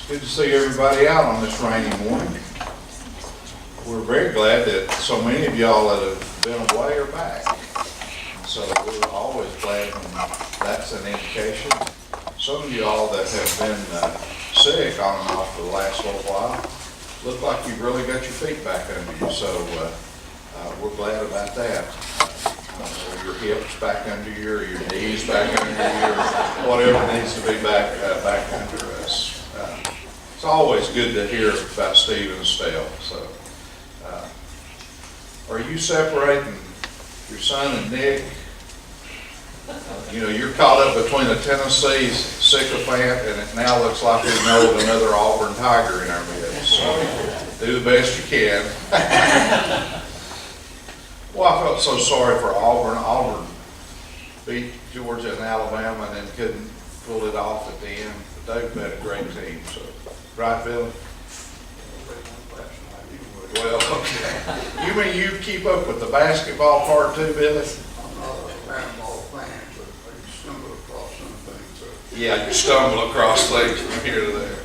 Good to see everybody out on this rainy morning. We're very glad that so many of y'all that have been away are back. So we're always glad when that's an indication. Some of y'all that have been sick on and off for the last little while, look like you've really got your feet back under you. So we're glad about that. Your hips back under you, or your knees back under you, or whatever needs to be back under us. It's always good to hear about Steve and Estelle. So, are you separating your son and Nick? You know, you're caught up between a Tennessee sycophant, and it now looks like we know another Auburn Tiger in our midst. So, do the best you can. Well, I felt so sorry for Auburn. Auburn beat Georgia and Alabama and then couldn't pull it off at the end. But they've been a great team. So, right, Billy? Well, okay. You mean you keep up with the basketball part too, Billy? I'm not a basketball fan, but I stumble across some things. So. Yeah, you stumble across things from here to there.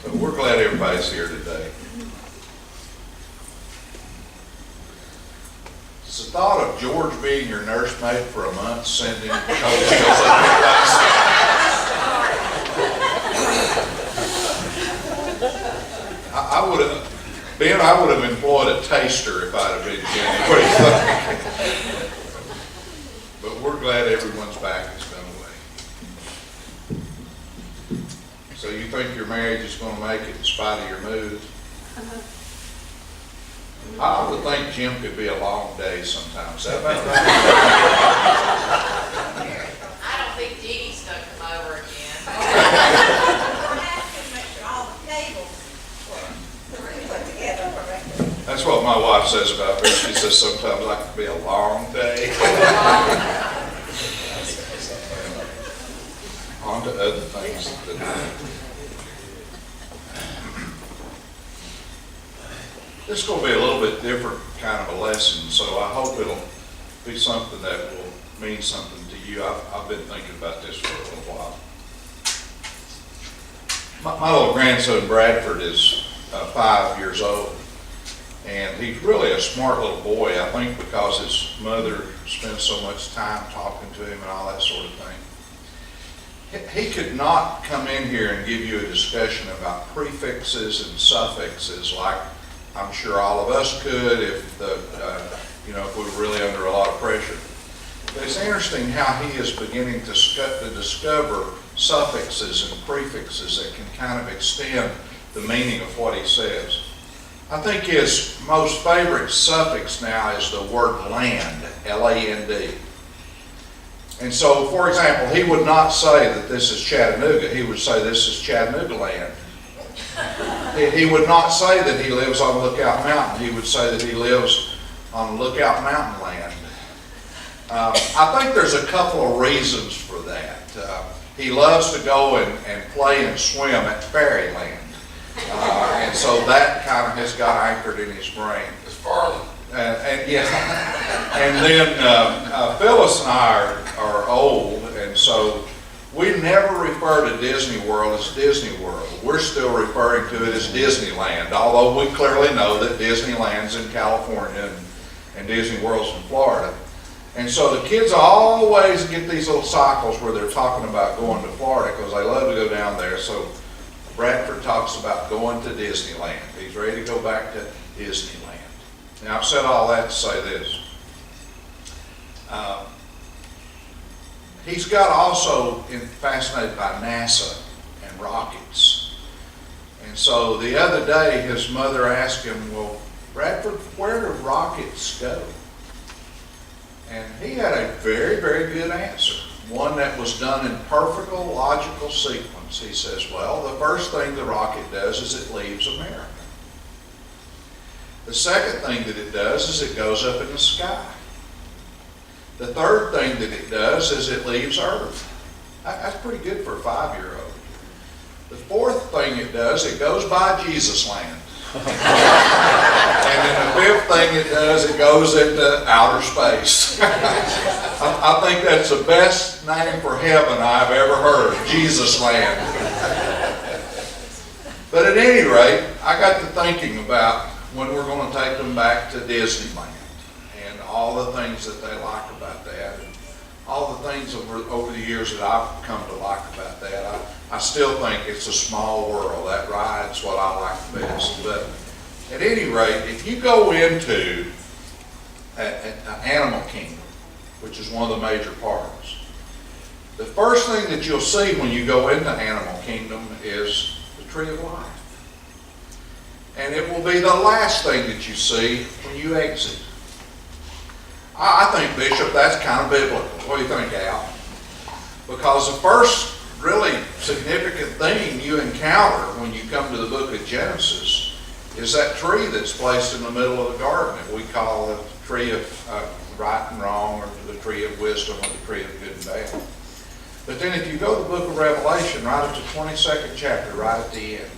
But we're glad everybody's here today. It's the thought of George being your nursemaid for a month, sending coattails up your backside. I would have, Ben, I would have employed a taster if I'd have been Jenny. What do you think? But we're glad everyone's back. It's been away. So you think your marriage is going to make it in spite of your mood? I would think Jim could be a long day sometimes. Is that about right? I don't think Jeannie's gonna come over again. We're asking to make sure all the tables were really put together correctly. That's what my wife says about me. She says sometimes I can be a long day. On to other things. This is going to be a little bit different kind of a lesson, so I hope it'll be something that will mean something to you. I've been thinking about this for a little while. My little grandson Bradford is 5 years old, and he's really a smart little boy, I think because his mother spends so much time talking to him and all that sort of thing. He could not come in here and give you a discussion about prefixes and suffixes like I'm sure all of us could if if we were really under a lot of pressure. But it's interesting how he is beginning to discover suffixes and prefixes that can kind of extend the meaning of what he says. I think his most favorite suffix now is the word land, L-A-N-D. And so, for example, he would not say that this is Chattanooga. He would say this is Chattanooga land. He would not say that he lives on Lookout Mountain. He would say that he lives on Lookout Mountain land. I think there's a couple of reasons for that. He loves to go and play and swim at Fairyland. And so that kind of has got anchored in his brain. It's Farley. And then Phyllis and I are old, and so we never refer to Disney World as Disney World. We're still referring to it as Disneyland, although we clearly know that Disneyland's in California and Disney World's in Florida. And so the kids always get these little cycles where they're talking about going to Florida because they love to go down there. So Bradford talks about going to Disneyland. He's ready to go back to Disneyland. Now, I've said all that to say this. He's got also fascinated by NASA and rockets. And so the other day, his mother asked him, well, Bradford, where do rockets go? And he had a very, very good answer. One that was done in perfect logical sequence. He says, well, the first thing the rocket does is it leaves America. The second thing that it does is it goes up in the sky. The third thing that it does is it leaves Earth. That's pretty good for a 5-year-old. The fourth thing it does, it goes by Jesus land. And then the fifth thing it does, it goes into outer space. I think that's the best name for heaven I've ever heard, Jesus land. But at any rate, I got to thinking about when we're going to take them back to Disneyland and all the things that they like about that, and all the things over the years that I've come to like about that. I still think it's a small world. That ride's what I like the best. But at any rate, if you go into an animal kingdom, which is one of the major parks, the first thing that you'll see when you go into Animal Kingdom is the Tree of Life. And it will be the last thing that you see when you exit. I think, Bishop, that's kind of biblical. What do you think, Al? Because the first really significant thing you encounter when you come to the book of Genesis is that tree that's placed in the middle of the garden that we call the tree of right and wrong, or the tree of wisdom, or the tree of good and bad. But then if you go to the book of Revelation, right at the 22nd chapter, right at the end,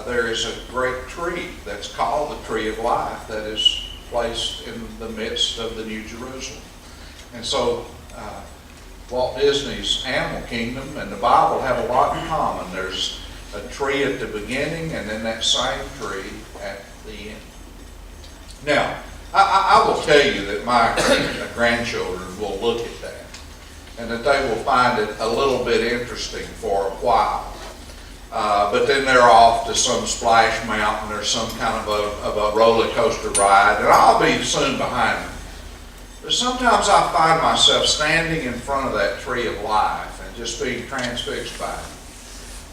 there is a great tree that's called the tree of life that is placed in the midst of the New Jerusalem. And so Walt Disney's Animal Kingdom and the Bible have a lot in common. There's a tree at the beginning and then that same tree at the end. Now, I will tell you that my grandchildren will look at that and that they will find it a little bit interesting for a while. But then they're off to some splash mountain or some kind of a roller coaster ride, and I'll be soon behind them. But sometimes I find myself standing in front of that tree of life and just being transfixed by it,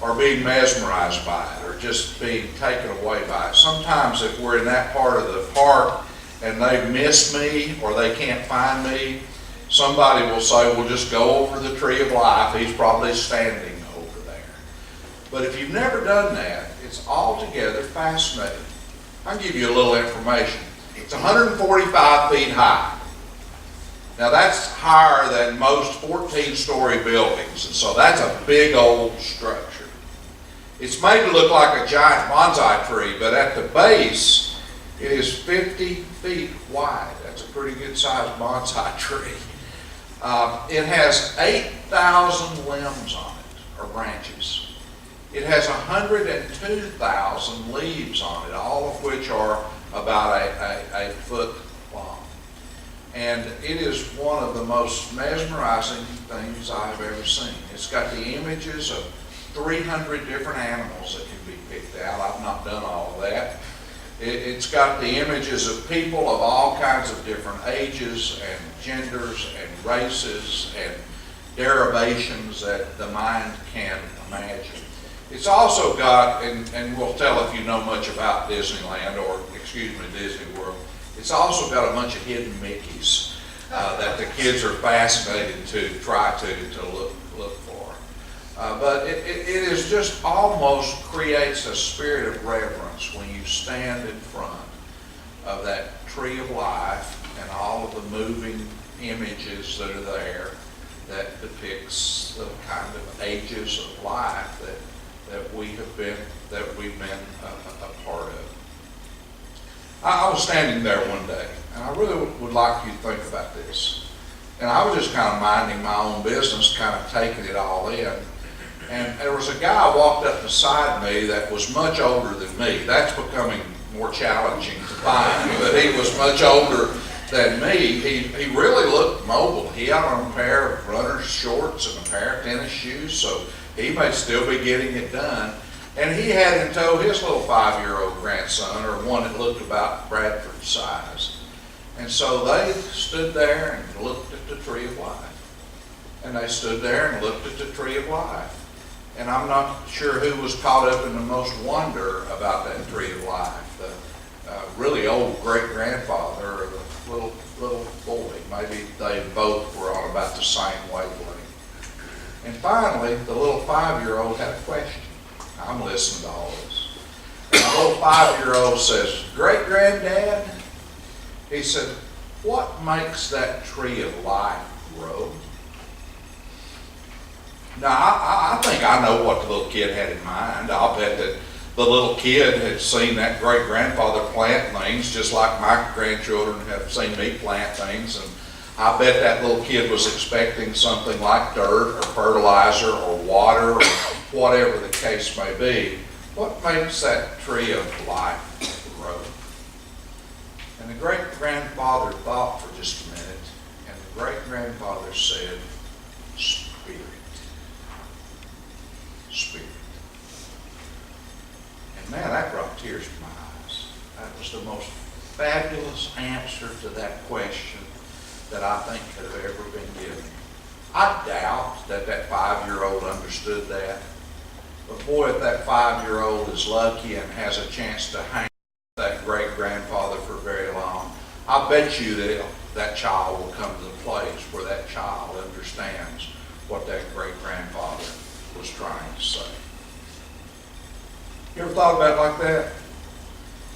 or being mesmerized by it, or just being taken away by it. Sometimes if we're in that part of the park and they've missed me or they can't find me, somebody will say, well, just go over the tree of life. He's probably standing over there. But if you've never done that, it's altogether fascinating. I'll give you a little information. It's 145 feet high. Now that's higher than most 14-story buildings, and so that's a big old structure. It's made to look like a giant bonsai tree, but at the base, it is 50 feet wide. That's a pretty good sized bonsai tree. It has 8,000 limbs on it, or branches. It has 102,000 leaves on it, all of which are about a foot long. And it is one of the most mesmerizing things I've ever seen. It's got the images of 300 different animals that can be picked out. I've not done all of that. It's got the images of people of all kinds of different ages and genders and races and derivations that the mind can imagine. It's also got, and we'll tell if you know much about Disneyland, or excuse me, Disney World, it's also got a bunch of hidden Mickeys that the kids are fascinated to try to look for. But it is just almost creates a spirit of reverence when you stand in front of that tree of life and all of the moving images that are there that depicts the kind of ages of life that we've been a part of. I was standing there one day, and I really would like you to think about this. And I was just kind of minding my own business, kind of taking it all in. And there was a guy walked up beside me that was much older than me. That's becoming more challenging to find, but he was much older than me. He really looked mobile. He had on a pair of runner's shorts and a pair of tennis shoes, so he may still be getting it done. And he had in tow his little 5-year-old grandson, or one that looked about Bradford's size. And so they stood there and looked at the tree of life. And they stood there and looked at the tree of life. And I'm not sure who was caught up in the most wonder about that tree of life. The really old great-grandfather or the little boy. Maybe they both were on about the same wavelength. And finally, the little 5-year-old had a question. I'm listening to all this. And the little 5-year-old says, "Great-granddad," he said, "what makes that tree of life grow?" Now, I think I know what the little kid had in mind. I'll bet that the little kid had seen that great-grandfather plant things just like my grandchildren have seen me plant things. And I bet that little kid was expecting something like dirt or fertilizer or water or whatever the case may be. what makes that tree of life grow? And the great-grandfather thought for just a minute, and the great-grandfather said, Spirit. Spirit. And man, that brought tears to my eyes. That was the most fabulous answer to that question that I think could have ever been given. I doubt that that 5-year-old understood that. But boy, if that 5-year-old is lucky and has a chance to hang with that great-grandfather for very long, I bet you that that child will come to the place where that child understands what that great-grandfather was trying to say. You ever thought about it like that?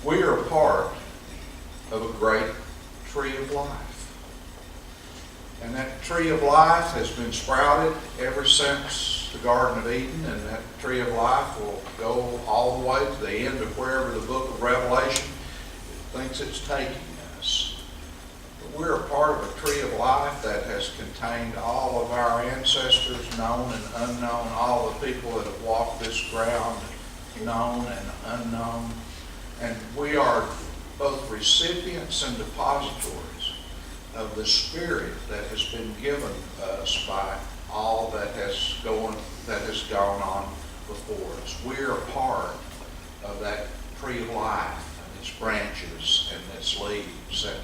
We are a part of a great tree of life. And that tree of life has been sprouted ever since the Garden of Eden, and that tree of life will go all the way to the end of wherever the book of Revelation thinks it's taking us. But we're a part of a tree of life that has contained all of our ancestors, known and unknown, all the people that have walked this ground, known and unknown. And we are both recipients and depositories of the Spirit that has been given us by all that has gone on before us. We're a part of that tree of life and its branches and its leaves, and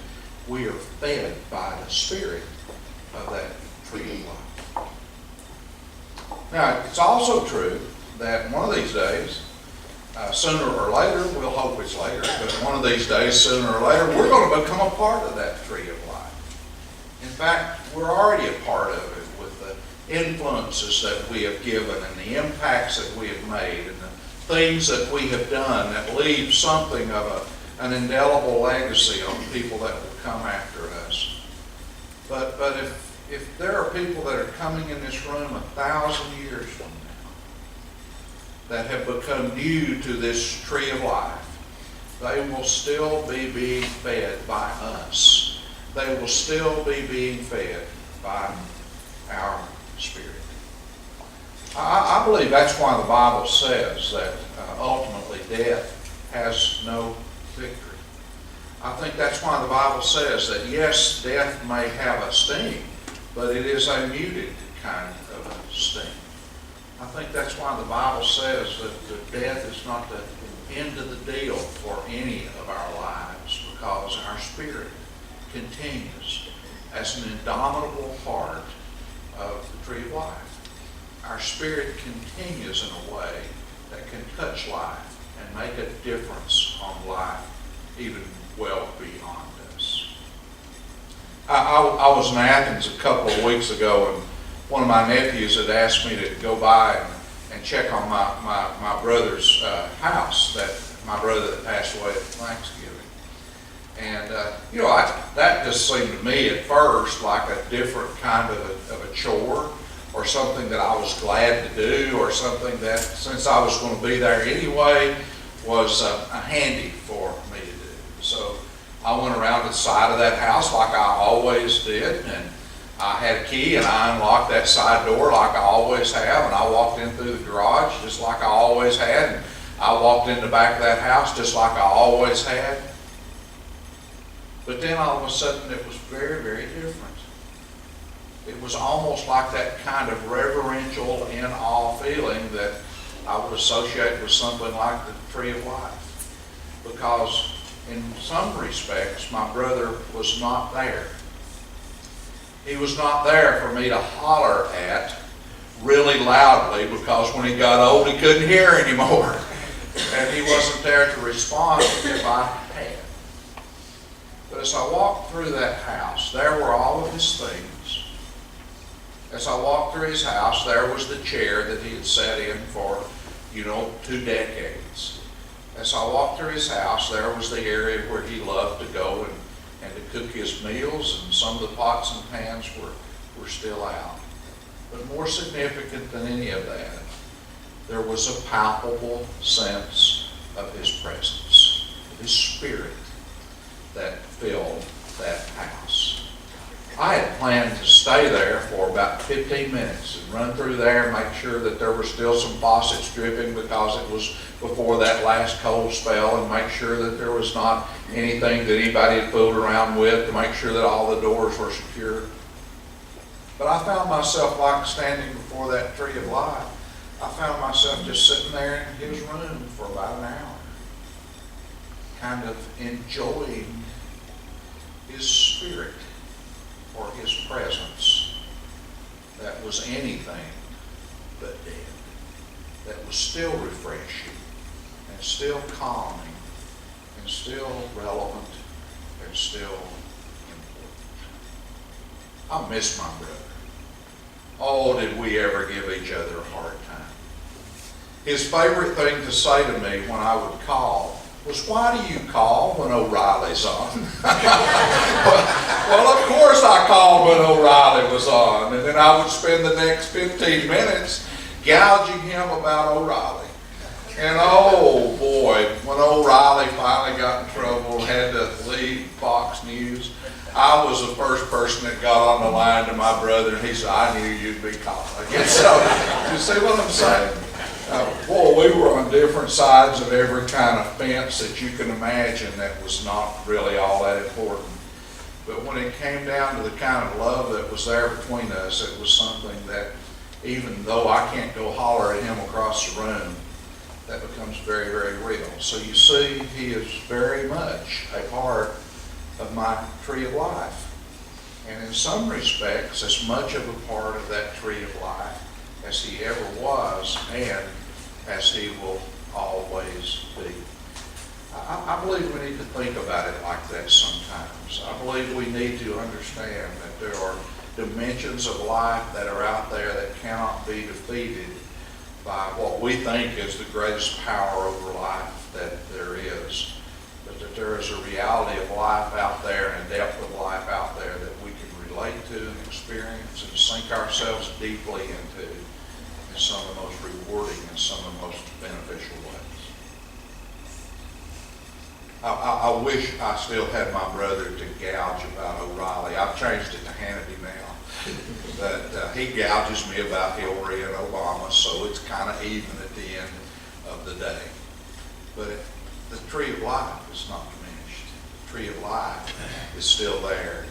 we are fed by the Spirit of that tree of life. Now, it's also true that one of these days, sooner or later, we'll hope it's later, but one of these days, sooner or later, we're going to become a part of that tree of life. In fact, we're already a part of it with the influences that we have given and the impacts that we have made and the things that we have done that leave something of an indelible legacy on people that will come after us. But if there are people that are coming in this room 1,000 years from now that have become new to this tree of life, they will still be being fed by us. They will still be being fed by our Spirit. I believe that's why the Bible says that ultimately death has no victory. I think that's why the Bible says that yes, death may have a sting, but it is a muted kind of a sting. I think that's why the Bible says that death is not the end of the deal for any of our lives, because our spirit continues as an indomitable part of the tree of life. Our spirit continues in a way that can touch life and make a difference on life even well beyond us. I was in Athens a couple of weeks ago, and one of my nephews had asked me to go by and check on my brother's house, that my brother that passed away at Thanksgiving. And, that just seemed to me at first like a different kind of a chore, or something that I was glad to do, or something that, since I was going to be there anyway, was handy for me to do. So I went around to the side of that house like I always did, and I had a key and I unlocked that side door like I always have, and I walked in through the garage just like I always had, and I walked in the back of that house just like I always had. But then all of a sudden it was very, very different. It was almost like that kind of reverential, in-awe feeling that I would associate with something like the tree of life. Because in some respects, my brother was not there. He was not there for me to holler at really loudly, because when he got old, he couldn't hear anymore. And he wasn't there to respond if I had. But as I walked through that house, there were all of his things. As I walked through his house, there was the chair that he had sat in for, 2 decades. As I walked through his house, there was the area where he loved to go and to cook his meals, and some of the pots and pans were still out. But more significant than any of that, there was a palpable sense of his presence, of his spirit that filled that house. I had planned to stay there for about 15 minutes and run through there and make sure that there were still some faucets dripping because it was before that last cold spell, and make sure that there was not anything that anybody had fooled around with, to make sure that all the doors were secure. But I found myself like standing before that tree of life. I found myself just sitting there in his room for about an hour, kind of enjoying his spirit or his presence that was anything but dead, that was still refreshing and still calming and still relevant and still important. I miss my brother. Oh, did we ever give each other a hard time. His favorite thing to say to me when I would call was, "Why do you call when O'Reilly's on?" Well, of course I called when O'Reilly was on, and then I would spend the next 15 minutes gouging him about O'Reilly. And oh boy, when O'Reilly finally got in trouble and had to leave Fox News, I was the first person that got on the line to my brother, and he said, "I knew you'd be calling again." So, you see what I'm saying? Boy, we were on different sides of every kind of fence that you can imagine that was not really all that important. But when it came down to the kind of love that was there between us, it was something that, even though I can't go holler at him across the room, that becomes very, very real. So you see, he is very much a part of my tree of life. And in some respects, as much of a part of that tree of life as he ever was, and as he will always be. I believe we need to think about it like that sometimes. I believe we need to understand that there are dimensions of life that are out there that cannot be defeated by what we think is the greatest power over life that there is. But that there is a reality of life out there and a depth of life out there that we can relate to and experience and sink ourselves deeply into in some of the most rewarding and some of the most beneficial ways. I wish I still had my brother to gouge about O'Reilly. I've changed it to Hannity now. But he gouges me about Hillary and Obama, so it's kind of even at the end of the day. But the tree of life is not diminished. The tree of life is still there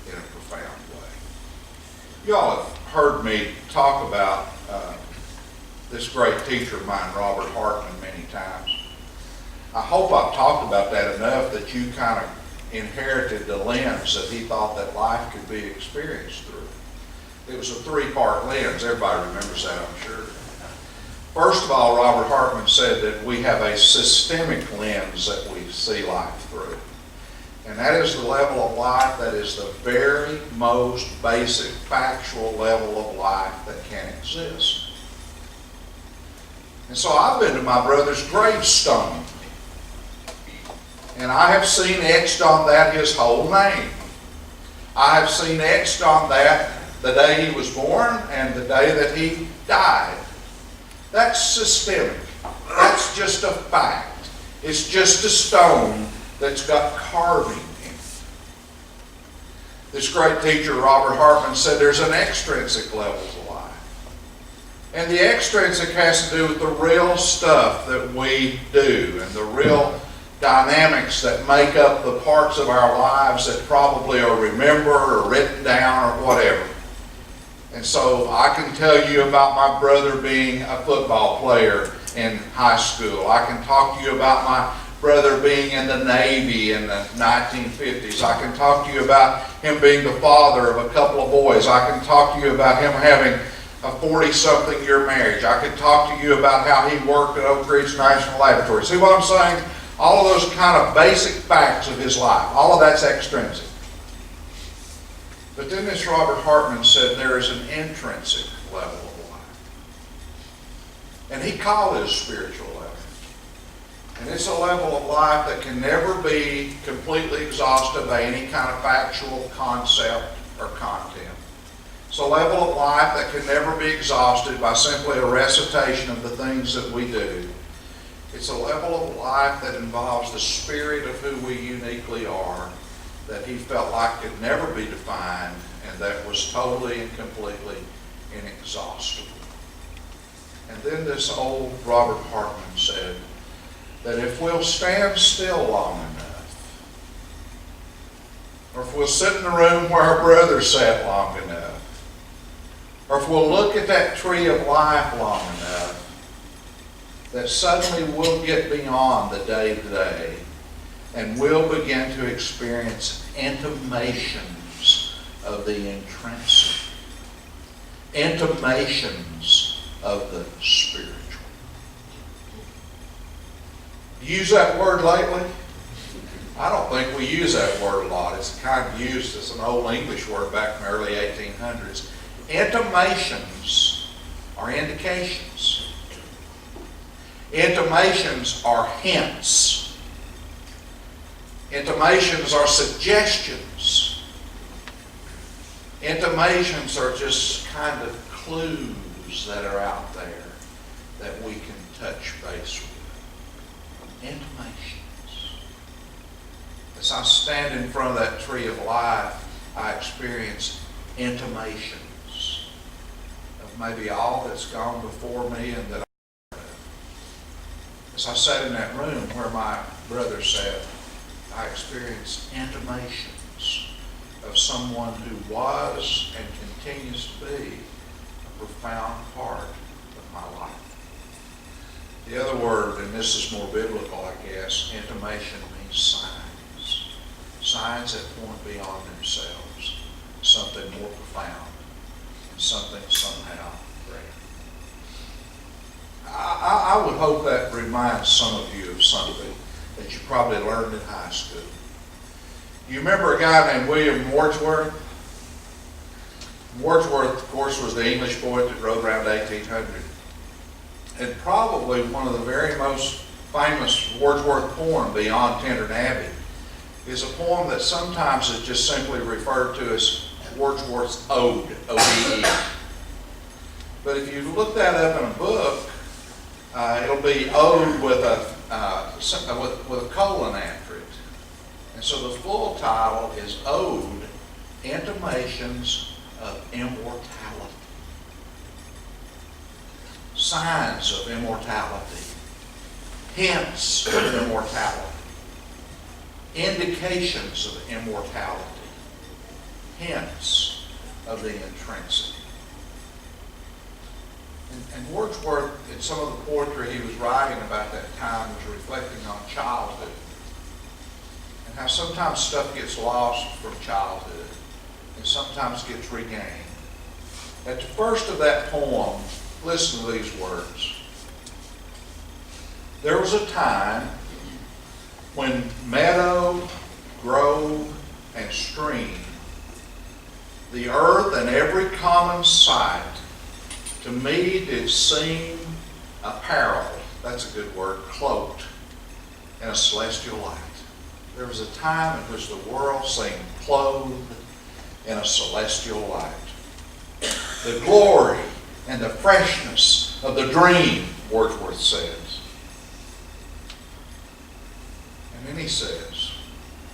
in a profound way. You all have heard me talk about this great teacher of mine, Robert Hartman, many times. I hope I've talked about that enough that you kind of inherited the lens that he thought that life could be experienced through. It was a three-part lens. Everybody remembers that, I'm sure. First of all, Robert Hartman said that we have a systemic lens that we see life through. And that is the level of life that is the very most basic, factual level of life that can exist. And so I've been to my brother's gravestone, and I have seen etched on that his whole name. I have seen etched on that the day he was born and the day that he died. That's systemic. That's just a fact. It's just a stone that's got carving in it. This great teacher, Robert Hartman, said there's an extrinsic level to life. And the extrinsic has to do with the real stuff that we do and the real dynamics that make up the parts of our lives that probably are remembered or written down or whatever. And so I can tell you about my brother being a football player in high school. I can talk to you about my brother being in the Navy in the 1950s. I can talk to you about him being the father of a couple of boys. I can talk to you about him having a 40-something year marriage. I can talk to you about how he worked at Oak Ridge National Laboratory. See what I'm saying? All of those kind of basic facts of his life. All of that's extrinsic. But then this Robert Hartman said there is an intrinsic level of life. And he called it a spiritual level. And it's a level of life that can never be completely exhausted by any kind of factual concept or content. It's a level of life that can never be exhausted by simply a recitation of the things that we do. It's a level of life that involves the spirit of who we uniquely are, that he felt like could never be defined, and that was totally and completely inexhaustible. And then this old Robert Hartman said that if we'll stand still long enough, or if we'll sit in the room where our brother sat long enough, or if we'll look at that tree of life long enough, that suddenly we'll get beyond the day-to-day and we'll begin to experience intimations of the intrinsic, intimations of the spiritual. Use that word lately? I don't think we use that word a lot. It's kind of used as an old English word back in the early 1800s. Intimations are indications. Intimations are hints. Intimations are suggestions. Intimations are just kind of clues that are out there that we can touch base with. Intimations. As I stand in front of that tree of life, I experience intimations of maybe all that's gone before me and that I know. As I sat in that room where my brother sat, I experienced intimations of someone who was and continues to be a profound part of my life. The other word, and this is more biblical, I guess, intimation means signs. Signs that point beyond themselves, something more profound, and something somehow greater. I would hope that reminds some of you of something that you probably learned in high school. You remember a guy named William Wordsworth? Wordsworth, of course, was the English poet that wrote around 1800. And probably one of the very most famous Wordsworth poem beyond Tintern Abbey is a poem that sometimes is just simply referred to as Wordsworth's Ode, O-D-E. But if you look that up in a book, it'll be Ode with a colon after it. And so the full title is Ode, Intimations of Immortality. Signs of immortality. Hints of immortality. Indications of immortality. Hints of the intrinsic. And Wordsworth, in some of the poetry he was writing about that time, was reflecting on childhood. And how sometimes stuff gets lost from childhood and sometimes gets regained. At the first of that poem, listen to these words. There was a time when meadow, grove, and stream, the earth and every common sight, to me did seem apparel, that's a good word, cloaked in a celestial light. There was a time in which the world seemed clothed in a celestial light. The glory and the freshness of the dream, Wordsworth says. And then he says,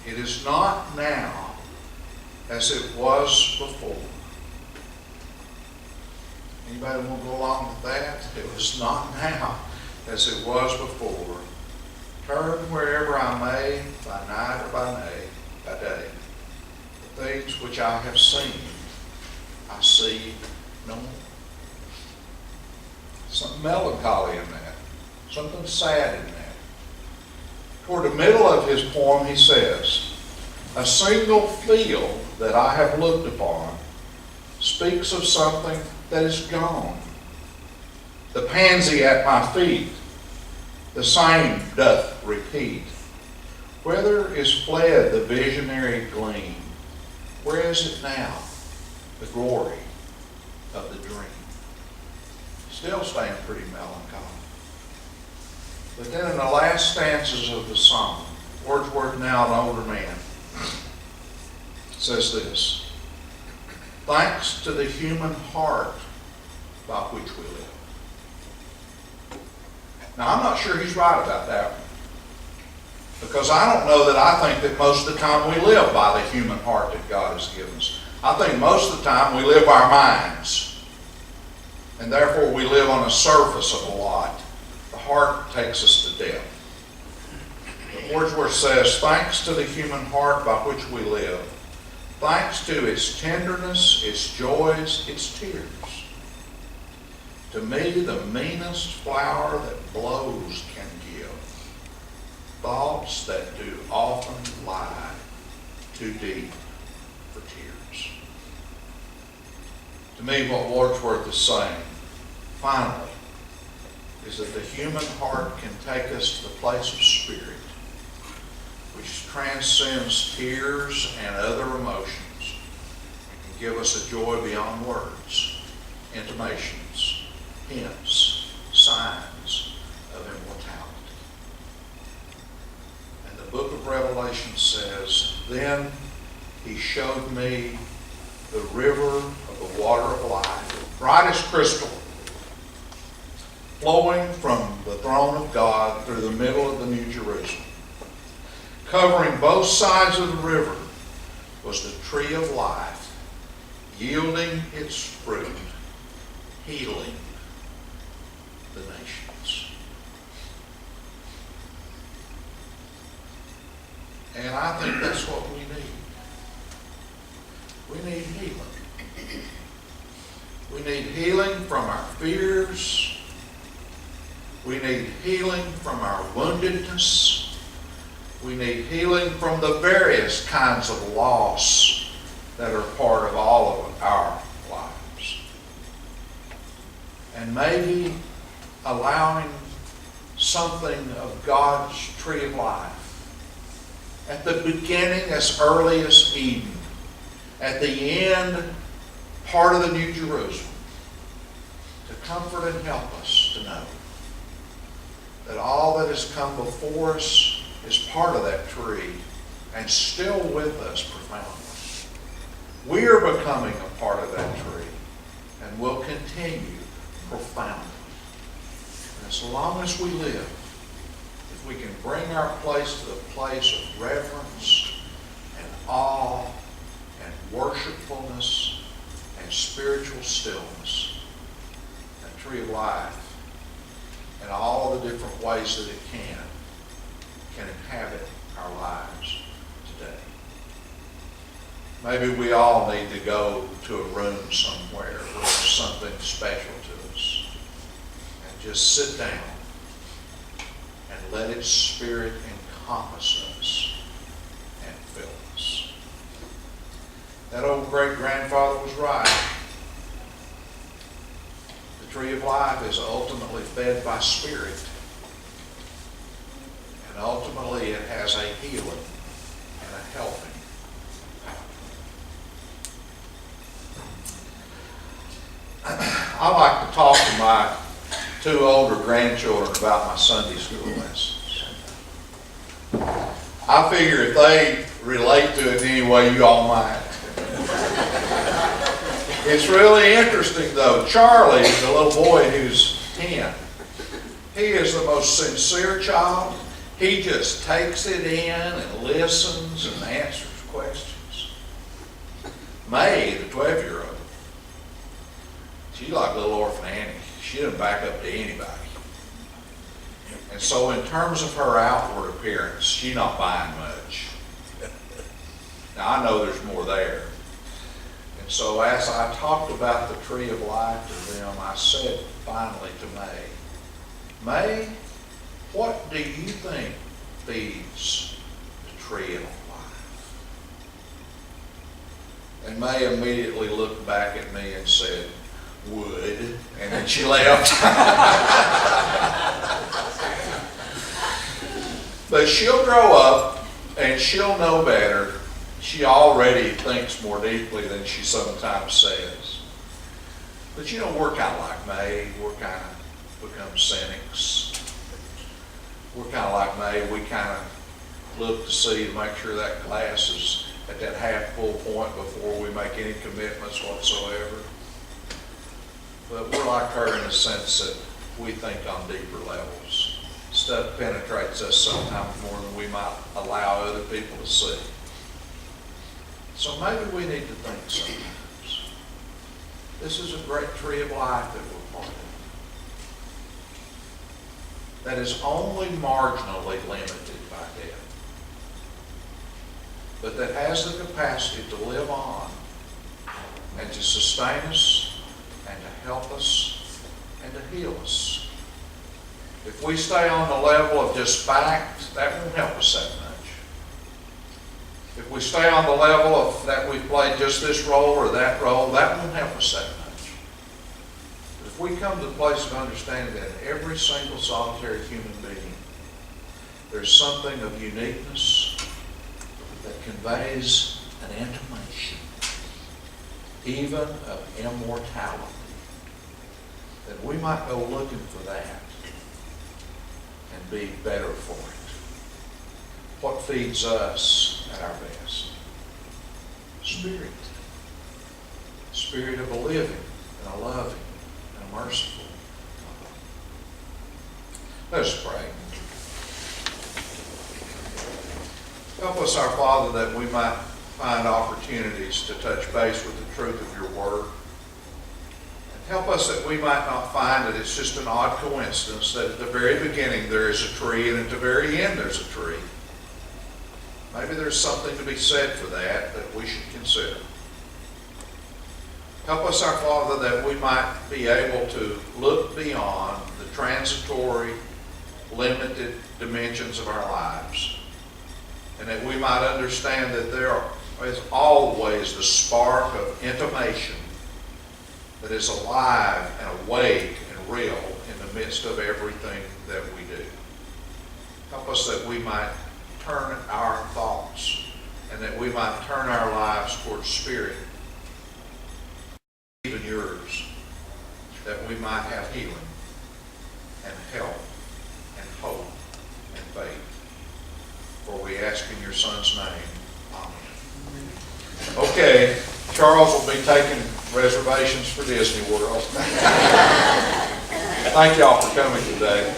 it is not now as it was before. Anybody want to go along with that? It was not now as it was before. Turn wherever I may, by night or by day. The things which I have seen, I see no more. Something melancholy in that. Something sad in that. Toward the middle of his poem, he says, a single field that I have looked upon speaks of something that is gone. The pansy at my feet, the same doth repeat. Whither is fled the visionary gleam? Where is it now, the glory of the dream? Still staying pretty melancholy. But then in the last stanzas of the song, Wordsworth, now an older man, says this: thanks to the human heart by which we live. Now, I'm not sure he's right about that one, because I don't know that I think that most of the time we live by the human heart that God has given us. I think most of the time we live by our minds. And therefore we live on the surface of a lot. The heart takes us to depth. But Wordsworth says, thanks to the human heart by which we live, thanks to its tenderness, its joys, its tears. To me, the meanest flower that blows can give thoughts that do often lie too deep for tears. To me, what Wordsworth is saying, finally, is that the human heart can take us to the place of spirit, which transcends tears and other emotions, and can give us a joy beyond words, intimations, hints, signs of immortality. And the book of Revelation says, then he showed me the river of the water of life, bright as crystal, flowing from the throne of God through the middle of the New Jerusalem. Covering both sides of the river was the tree of life, yielding its fruit, healing the nations. And I think that's what we need. We need healing. We need healing from our fears. We need healing from our woundedness. We need healing from the various kinds of loss that are part of all of our lives. And maybe allowing something of God's tree of life at the beginning, as early as Eden, at the end, part of the New Jerusalem, to comfort and help us to know that all that has come before us is part of that tree and still with us profoundly. We are becoming a part of that tree and will continue profoundly. And as long as we live, if we can bring our place to the place of reverence and awe and worshipfulness and spiritual stillness, that tree of life, and all the different ways that it can inhabit our lives today. Maybe we all need to go to a room somewhere where there's something special to us and just sit down and let its spirit encompass us and fill us. That old great-grandfather was right. The tree of life is ultimately fed by spirit. And ultimately it has a healing and a helping power. I like to talk to my two older grandchildren about my Sunday school lessons. I figure if they relate to it in any way, you all might. It's really interesting though. Charlie, the little boy who's 10, he is the most sincere child. He just takes it in and listens and answers questions. May, the 12-year-old, she's like little orphan Annie. She doesn't back up to anybody. And so in terms of her outward appearance, she's not buying much. Now I know there's more there. And so as I talked about the tree of life to them, I said finally to May, what do you think feeds the tree of life? And May immediately looked back at me and said, wood, and then she left. But she'll grow up and she'll know better. She already thinks more deeply than she sometimes says. But you know, we're kind of like May. We're kind of become cynics. We're kind of like May. We kind of look to see to make sure that glass is at that half full point before we make any commitments whatsoever. But we're like her in the sense that we think on deeper levels. Stuff penetrates us sometimes more than we might allow other people to see. So maybe we need to think sometimes. This is a great tree of life that we're that is only marginally limited by death, but that has the capacity to live on and to sustain us and to help us and to heal us. If we stay on the level of just fact, that won't help us that much. If we stay on the level of that we've played just this role or that role, that won't help us that much. But if we come to the place of understanding that in every single solitary human being, there's something of uniqueness that conveys an intimation, even of immortality, then we might go looking for that and be better for it. What feeds us at our best? Spirit. Spirit of a living and a loving and a merciful God. Let us pray. Help us, our Father, that we might find opportunities to touch base with the truth of your word. And help us that we might not find that it's just an odd coincidence that at the very beginning there is a tree and at the very end there's a tree. Maybe there's something to be said for that we should consider. Help us, our Father, that we might be able to look beyond the transitory, limited dimensions of our lives, and that we might understand that there is always the spark of intimation that is alive and awake and real in the midst of everything that we do. Help us that we might turn our thoughts and that we might turn our lives towards spirit, even yours, that we might have healing and health and hope and faith. For we ask in your Son's name. Amen. Okay, Charles will be taking reservations for Disney World. Thank y'all for coming today.